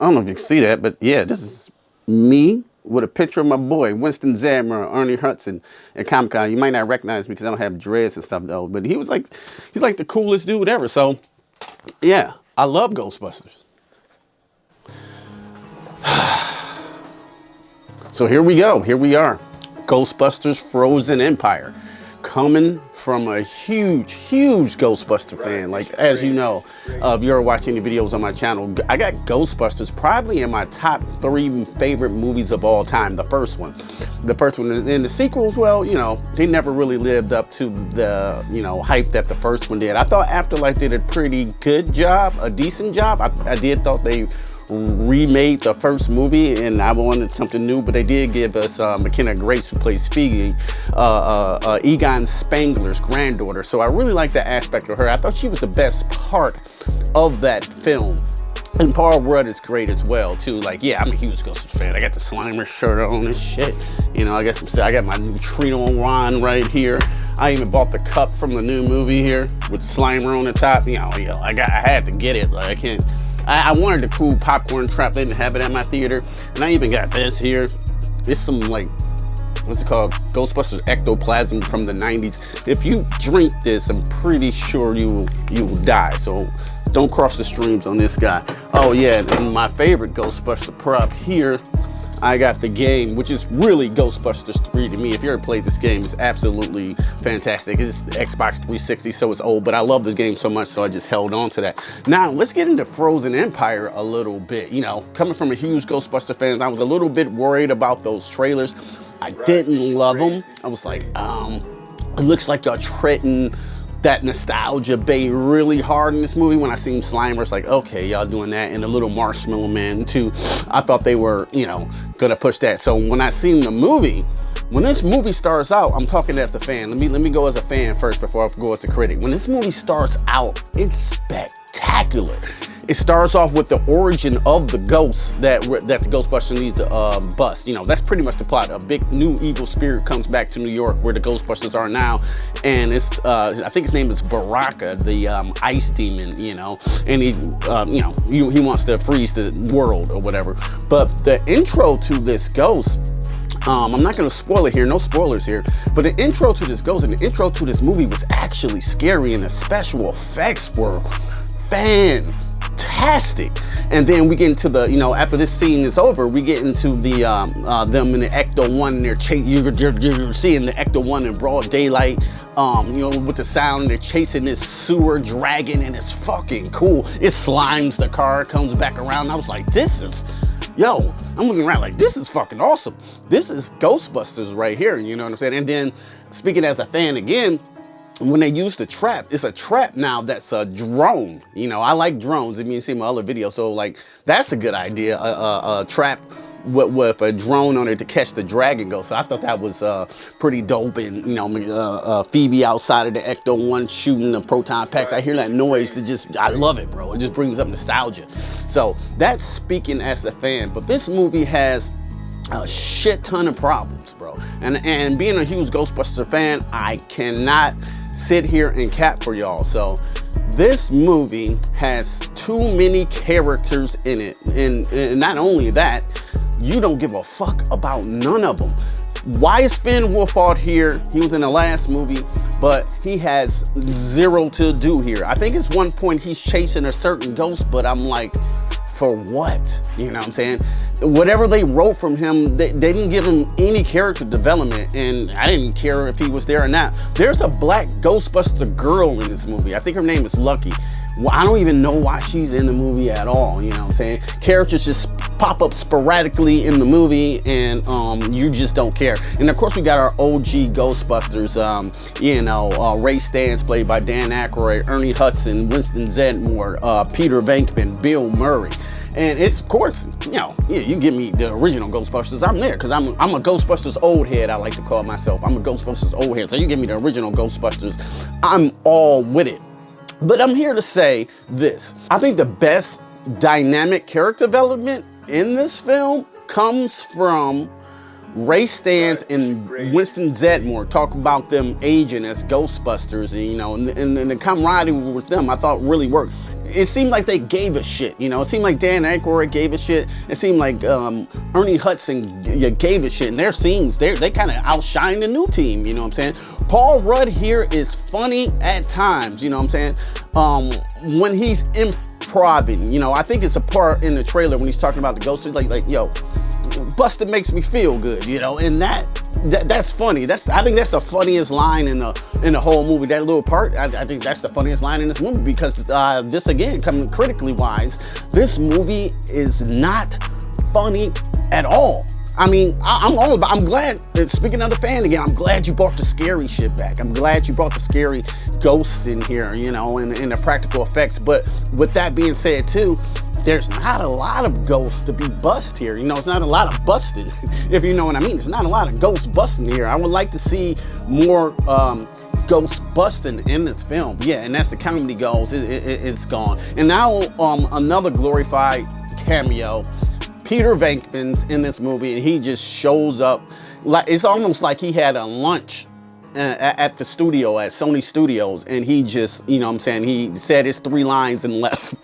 don't know if you can see that, but yeah, this is me with a picture of my boy, Winston Zadmer, Ernie Hudson at Comic-Con. You might not recognize me because I don't have dreads and stuff though, but he's like the coolest dude ever. So yeah, I love Ghostbusters. So here we go, here we are. Ghostbusters Frozen Empire. Coming from a huge Ghostbuster fan. Like, as you know, if you're watching the videos on my channel, I got Ghostbusters probably in my top 3 favorite movies of all time. The first one, and the sequels, well, you know, they never really lived up to the, you know, hype that the first one did. I thought Afterlife did a pretty good job, a decent job. I did thought they remade the first movie and I wanted something new, but they did give us McKenna Grace, who plays Phoebe, Egon Spengler's granddaughter. So I really like that aspect of her. I thought she was the best part of that film. And Paul Rudd is great as well too. Like, yeah, I'm a huge Ghostbusters fan. I got the Slimer shirt on and shit. You know, I got my neutrino wand right here. I even bought the cup from the new movie here with Slimer on the top. You know, I had to get it. Like, I wanted the cool popcorn trap. They didn't have it at my theater. And I even got this here. It's some, like, what's it called? Ghostbusters ectoplasm from the 90s. If you drink this, I'm pretty sure you will die. So don't cross the streams on this guy. Oh yeah, and my favorite Ghostbuster prop here, I got the game, which is really Ghostbusters 3 to me. If you ever played this game, it's absolutely fantastic. It's the Xbox 360, so it's old, but I love this game so much, so I just held on to that. Now, let's get into Frozen Empire a little bit. You know, coming from a huge Ghostbuster fan, I was a little bit worried about those trailers. I didn't love them. I was like, it looks like y'all treading that nostalgia bait really hard in this movie. When I seen Slimer, it's like, okay, y'all doing that. And the little Marshmallow Man too. I thought they were, you know, gonna push that. So when I seen the movie, when this movie starts out, I'm talking as a fan. Let me go as a fan first before I go as a critic. When this movie starts out, it's spectacular. It starts off with the origin of the ghosts that the Ghostbusters needs to bust. You know, that's pretty much the plot. A big new evil spirit comes back to New York, where the Ghostbusters are now, and it's I think his name is Baraka, the ice demon. You know, and he you know, he wants to freeze the world or whatever. But the intro to this ghost, I'm not going to spoil it here, no spoilers here, but the intro to this ghost and the intro to this movie was actually scary, and the special effects were fantastic. And then we get into the, you know, after this scene is over, we get into the them in the Ecto-1, and you're seeing the Ecto-1 in broad daylight, you know, with the sound, and they're chasing this sewer dragon, and it's fucking cool. It slimes the car, comes back around, and I was like, this is, yo, I'm looking around like, this is fucking awesome. This is Ghostbusters right here, you know what I'm saying? And then, speaking as a fan again, when they use the trap, it's a trap now that's a drone. You know, I like drones, if you see my other video, so like, that's a good idea, a trap with a drone on it to catch the dragon ghost. So I thought that was pretty dope. And, you know, Phoebe outside of the Ecto-1 shooting the proton packs. I hear that noise, I love it, bro. It just brings up nostalgia. So that's speaking as a fan, but this movie has a shit ton of problems, bro. And being a huge Ghostbuster fan, I cannot sit here and cap for y'all. So this movie has too many characters in it, and not only that, you don't give a fuck about none of them. Why is Finn Wolfhard here? He was in the last movie, but he has zero to do here. I think it's one point he's chasing a certain ghost, but I'm like, for what? You know what I'm saying? Whatever they wrote from him, they didn't give him any character development, and I didn't care if he was there or not. There's a black Ghostbuster girl in this movie. I think her name is Lucky. Well, I don't even know why she's in the movie at all, you know what I'm saying? Characters just pop up sporadically in the movie, and you just don't care. And of course we got our OG Ghostbusters, you know, Ray Stantz played by Dan Aykroyd, Ernie Hudson, Winston Zeddemore, Peter Venkman, Bill Murray. And it's, of course, you know, yeah, you give me the original Ghostbusters, I'm there, because I'm a Ghostbusters old head, I like to call myself. I'm a Ghostbusters old head. So you give me the original Ghostbusters, I'm all with it. But I'm here to say this. I think the best dynamic character development in this film comes from Ray Stantz and Winston Zeddemore talk about them aging as Ghostbusters, and you know, and the camaraderie with them, I thought really worked. It seemed like they gave a shit, you know. It seemed like Dan Aykroyd gave a shit. It seemed like Ernie Hudson gave a shit. And their scenes, they kind of outshine the new team, you know what I'm saying? Paul Rudd here is funny at times, you know what I'm saying? When he's improvising, you know, I think it's a part in the trailer when he's talking about the ghost, like yo, Buster makes me feel good, you know, and that's funny. I think that's the funniest line in the whole movie. That little part, I think that's the funniest line in this movie, because this, again, coming critically wise, this movie is not funny at all. I mean, I'm glad, speaking of the fan again, I'm glad you brought the scary shit back. I'm glad you brought the scary ghosts in here, you know, and the practical effects. But with that being said too, there's not a lot of ghosts to be bust here. You know, it's not a lot of busting, if you know what I mean. It's not a lot of ghosts busting here. I would like to see more ghost busting in this film. Yeah, and that's the comedy goes. It's gone. And now another glorified cameo. Peter Venkman's in this movie, and he just shows up. Like, it's almost like he had a lunch at the studio, at Sony Studios, and he just, you know what I'm saying, he said his 3 lines and left.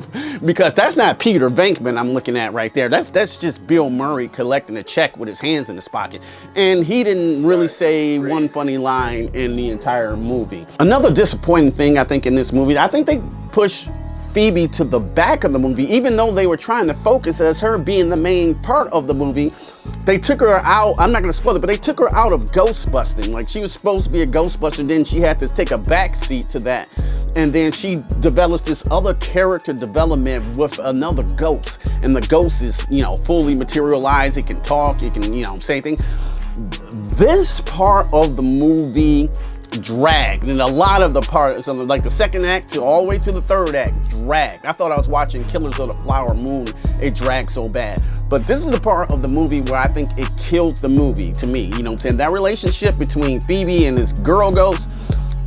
Because that's not Peter Venkman I'm looking at right there. That's just Bill Murray collecting a check with his hands in his pocket. And he didn't really say one funny line in the entire movie. Another disappointing thing, I think, in this movie, I think they pushed Phoebe to the back of the movie. Even though they were trying to focus as her being the main part of the movie, they took her out. I'm not gonna spoil it, but they took her out of ghost busting. Like, she was supposed to be a Ghostbuster, then she had to take a back seat to that. And then she develops this other character development with another ghost. And the ghost is, you know, fully materialized. It can talk, it can, you know, say things. This part of the movie dragged, and a lot of the parts, like the second act to all the way to the third act, dragged. I thought I was watching Killers of the Flower Moon. It dragged so bad. But this is the part of the movie where I think it killed the movie to me. You know what I'm saying? That relationship between Phoebe and this girl ghost,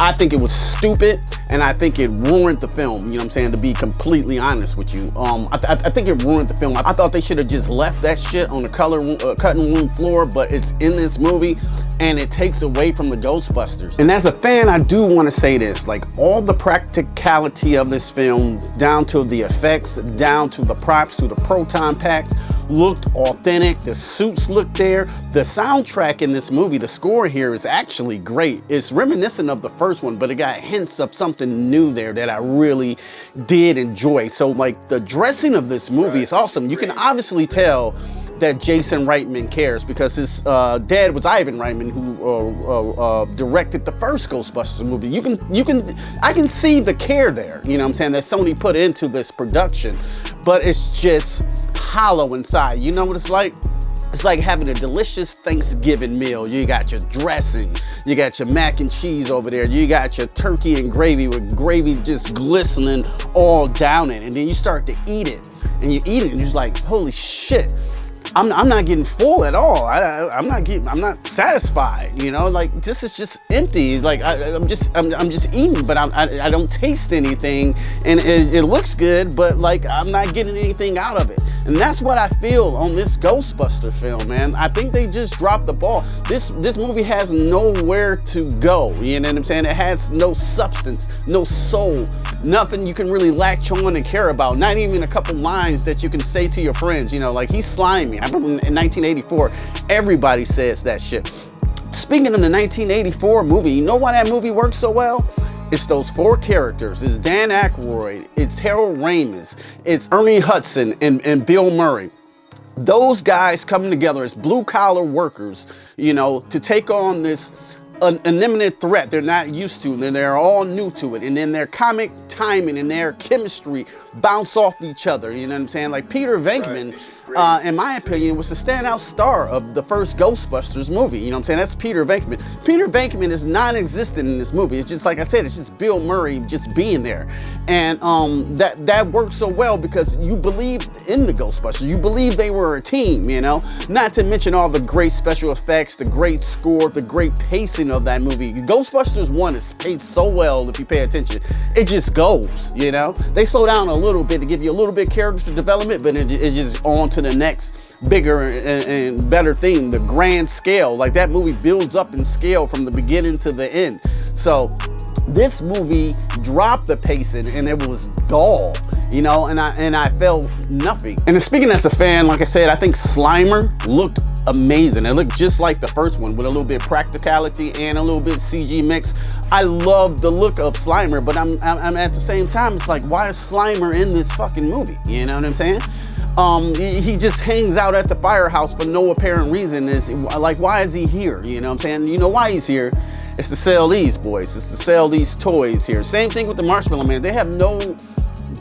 I think it was stupid, and I think it ruined the film, you know what I'm saying, to be completely honest with you. I think it ruined the film. I thought they should have just left that shit on the cutting room floor, but it's in this movie, and it takes away from the Ghostbusters. And as a fan, I do want to say this, like, all the practicality of this film, down to the effects, down to the props, to the proton packs, looked authentic. The suits looked there. The soundtrack in this movie, the score here, is actually great. It's reminiscent of the first one, but it got hints of something new there that I really did enjoy. So, like, the dressing of this movie is awesome. You can obviously tell that Jason Reitman cares, because his dad was Ivan Reitman, who directed the first Ghostbusters movie. I can see the care there, you know what I'm saying, that Sony put into this production, but it's just hollow inside. You know what it's like? It's like having a delicious Thanksgiving meal. You got your dressing, you got your mac and cheese over there, you got your turkey and gravy with gravy just glistening all down it, and then you start to eat it, and you eat it, and you're just like, holy shit. I'm not getting full at all. I'm not satisfied. You know, like, this is just empty. Like, I'm just eating, but I don't taste anything, and it looks good, but like, I'm not getting anything out of it. And that's what I feel on this Ghostbuster film, man. I think they just dropped the ball. This movie has nowhere to go. You know what I'm saying? It has no substance, no soul, nothing you can really latch on and care about. Not even a couple lines that you can say to your friends. You know, like, he's slimy. I remember in 1984, everybody says that shit. Speaking of the 1984 movie, you know why that movie works so well? It's those 4 characters. It's Dan Aykroyd, it's Harold Ramis, it's Ernie Hudson, and Bill Murray. Those guys coming together as blue-collar workers, you know, to take on this an imminent threat they're not used to, and they're all new to it, and then their comic timing and their chemistry bounce off each other, you know what I'm saying? Like, Peter Venkman, in my opinion, was the standout star of the first Ghostbusters movie, you know what I'm saying? That's Peter Venkman. Peter Venkman is non-existent in this movie. It's just, like I said, it's just Bill Murray just being there. And that works so well because you believe in the Ghostbusters. You believe they were a team, you know? Not to mention all the great special effects, the great score, the great pacing pacing of that movie. Ghostbusters 1 is paced so well if you pay attention. It just goes, you know? They slow down a little bit to give you a little bit of character development, but it's just on to the next bigger and better thing, the grand scale. Like, that movie builds up in scale from the beginning to the end. So this movie dropped the pacing and it was dull, you know, and I felt nothing. And speaking as a fan, like I said, I think Slimer looked amazing. It looked just like the first one with a little bit of practicality and a little bit CG mix. I love the look of Slimer, but I'm at the same time, it's like, why is Slimer in this fucking movie? You know what I'm saying? He just hangs out at the firehouse for no apparent reason. It's like, why is he here? You know what I'm saying? You know why he's here? It's to sell these, boys. It's to sell these toys here. Same thing with the Marshmallow Man. They have no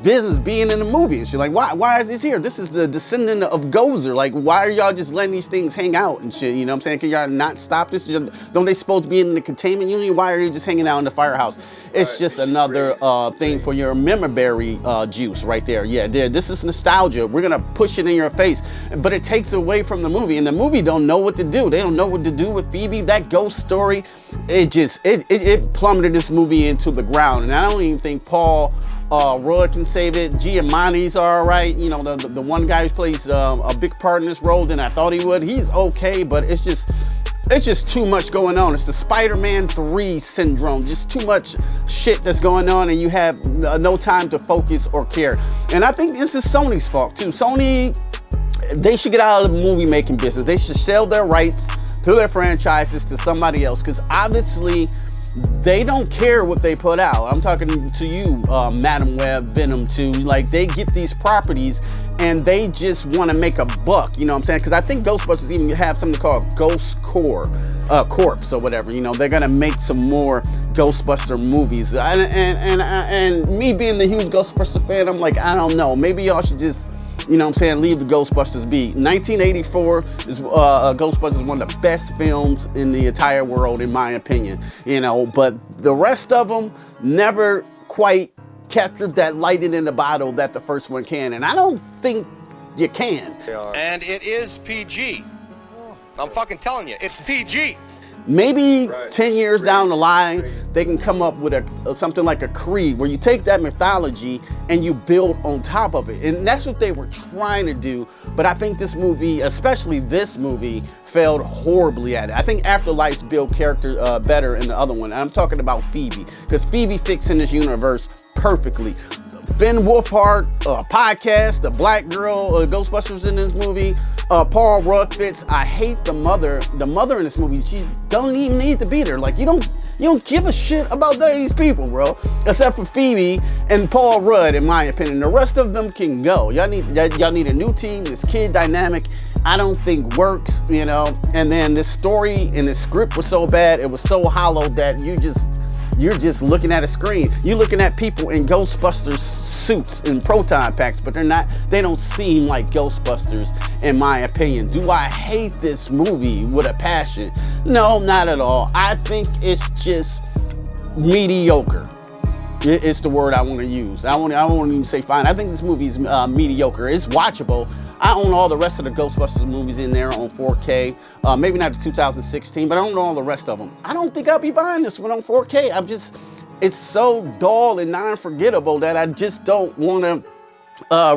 business being in the movie. And she's like, why is this here? This is the descendant of Gozer. Like, why are y'all just letting these things hang out and shit? You know what I'm saying? Can y'all not stop this? Don't they supposed to be in the containment unit? Why are you just hanging out in the firehouse? It's just another thing for your memory juice right there. Yeah, this is nostalgia. We're gonna push it in your face, but it takes away from the movie, and the movie don't know what to do. They don't know what to do with Phoebe. That ghost story, it plummeted this movie into the ground, and I don't even think Paul Rudd can save it. Giamatti's all right. You know, the one guy who plays a big part in this role than I thought he would. He's okay, but it's just too much going on. It's the Spider-Man 3 syndrome. Just too much shit that's going on, and you have no time to focus or care. And I think this is Sony's fault too. Sony, they should get out of the movie making business. They should sell their rights to their franchises to somebody else, because obviously they don't care what they put out. I'm talking to you, Madam Web, Venom 2. Like, they get these properties and they just want to make a buck, you know what I'm saying? Because I think Ghostbusters even have something called Ghost Corps or whatever. You know, they're gonna make some more Ghostbuster movies. And me being the huge Ghostbuster fan, I'm like, I don't know. Maybe y'all should just, you know what I'm saying, leave the Ghostbusters be. 1984 is Ghostbusters, one of the best films in the entire world, in my opinion. You know, but the rest of them never quite captured that lightning in the bottle that the first one can, and I don't think you can. And it is PG. I'm fucking telling you, it's PG. Maybe 10 years down the line, they can come up with something like a Creed, where you take that mythology and you build on top of it. And that's what they were trying to do. But I think this movie, especially this movie, failed horribly at it. I think Afterlife's built character better in the other one. And I'm talking about Phoebe, because Phoebe fits in this universe perfectly. Finn Wolfhard podcast, the black girl Ghostbusters in this movie. Paul Rudd fits. I hate the mother. The mother in this movie, she don't even need to be there. Like, you don't give a shit about these people, bro. Except for Phoebe and Paul Rudd, in my opinion. The rest of them can go. Y'all need a new team. This kid dynamic, I don't think works, you know. And then this story and this script was so bad, it was so hollow that you're just looking at a screen. You're looking at people in Ghostbusters suits and proton packs, but they don't seem like Ghostbusters, in my opinion. Do I hate this movie with a passion? No, not at all. I think it's just mediocre. It's the word I want to use. I won't even say fine. I think this movie is mediocre. It's watchable. I own all the rest of the Ghostbusters movies in there on 4K. Maybe not the 2016, but I own all the rest of them. I don't think I'll be buying this one on 4K. It's so dull and non-forgettable that I just don't want to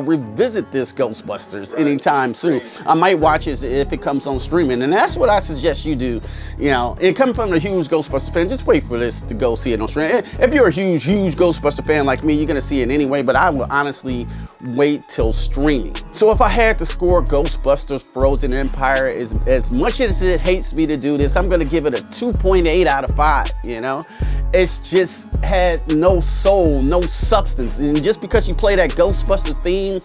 revisit this Ghostbusters anytime soon. I might watch it if it comes on streaming, and that's what I suggest you do. You know, it comes from a huge Ghostbuster fan. Just wait for this to go see it on streaming. If you're a huge Ghostbuster fan like me, you're gonna see it anyway, but I will honestly wait till streaming. So if I had to score Ghostbusters Frozen Empire, as much as it hates me to do this, I'm gonna give it a 2.8 out of 5, you know? It's just had no soul, no substance. And just because you play that Ghostbuster theme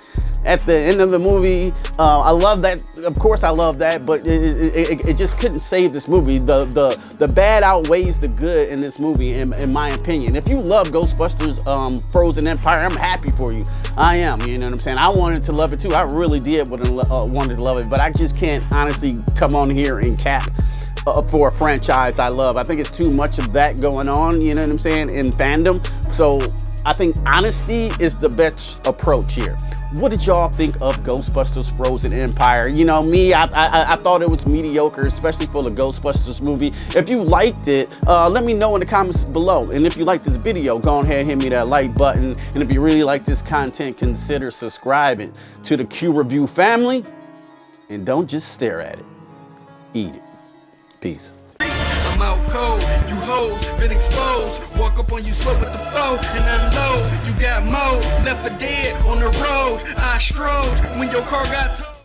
at the end of the movie, I love that. Of course I love that, but it just couldn't save this movie. The bad outweighs the good in this movie, in my opinion. If you love Ghostbusters Frozen Empire, I'm happy for you. I am, you know what I'm saying? I wanted to love it too. I really did wanted to love it, but I just can't honestly come on here and cap for a franchise I love. I think it's too much of that going on, you know what I'm saying, in fandom. So I think honesty is the best approach here. What did y'all think of Ghostbusters Frozen Empire? You know, me, I thought it was mediocre, especially for the Ghostbusters movie. If you liked it, let me know in the comments below. And if you liked this video, go ahead and hit me that like button. And if you really like this content, consider subscribing to the Q Review family. And don't just stare at it, eat it. Peace. I'm out cold, you hoes been exposed. Walk up on you slow with the foe and unload. You got more left for dead on the road. I strode when your car got towed.